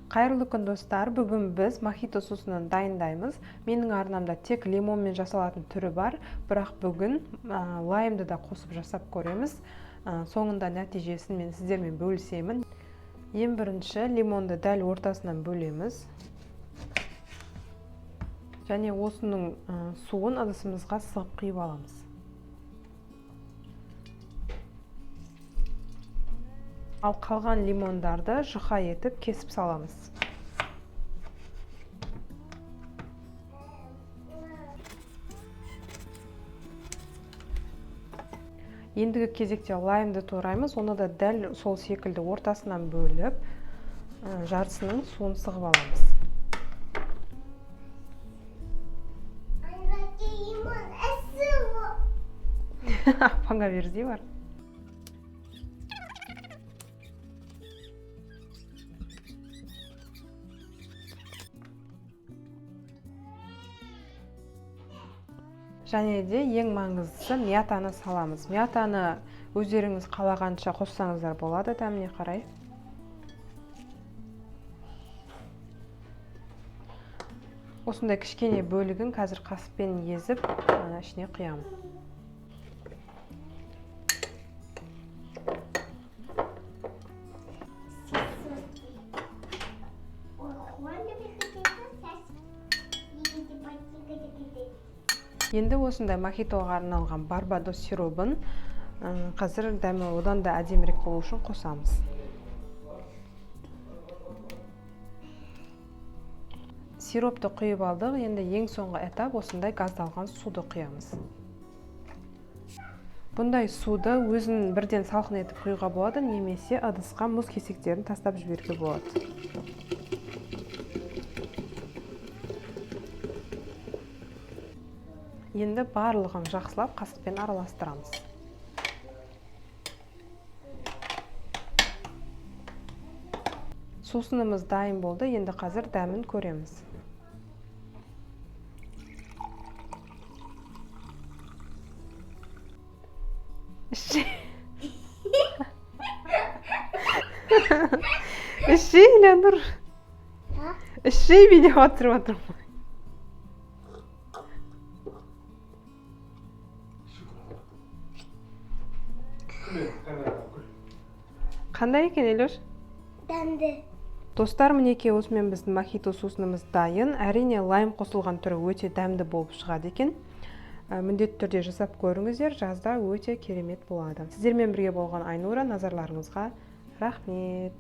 Қайырлы күн достар, бүгін біз мохито сусынын дайындаймыз. Менің арнамда тек лимонмен жасалатын түрі бар, бірақ бүгін лаймды да қосып жасап көреміз. Соңында нәтижесін мен сіздермен бөлісемін. Ең бірінші лимонды дәл ортасынан бөлеміз. Және осының суын ыдысымызға сығып құйып аламыз. Ал қалған лимондарды жұқа етіп кесіп саламыз. Ендігі кезекте лаймды тураймыз, оны да дәл сол секілді ортасынан бөліп, жартысының суын сығып аламыз. Апаңа бердей бар. Және де ең маңыздысы мятаны саламыз. Мятаны өздеріңіз қалағанша қоссаңыздар болады, дәміне қарай. Осындай кішкене бөлігін қазір қасықпен езіп, ішіне құямын. Енді осындай мохитоға арналған барбадос сиробын қазір дәмі одан да әдемірек болу үшін қосамыз. Сиропты құйып алдық, енді ең соңғы этап осындай газдалған суды құямыз. Бұндай суды өзін бірден салқын етіп құюға болады, немесе ыдысқа мұз кесектерін тастап жіберуге болады. Енді барлығын жақсылап қасықпен араластырамыз. Сусынымыз дайын болды, енді қазір дәмін көреміз. Ішей, Нұр. Ішей видео атырып атырмын. Қандай екен, Елеш? Дәмді. Достар, мінекей осымен біздің мохито сусынымыз дайын. Әрине лайм қосылған түрі өте дәмді болып шығады екен. Міндетті түрде жасап көріңіздер, жазда өте керемет болады. Сіздермен бірге болған Айнура, назарларыңызға рахмет.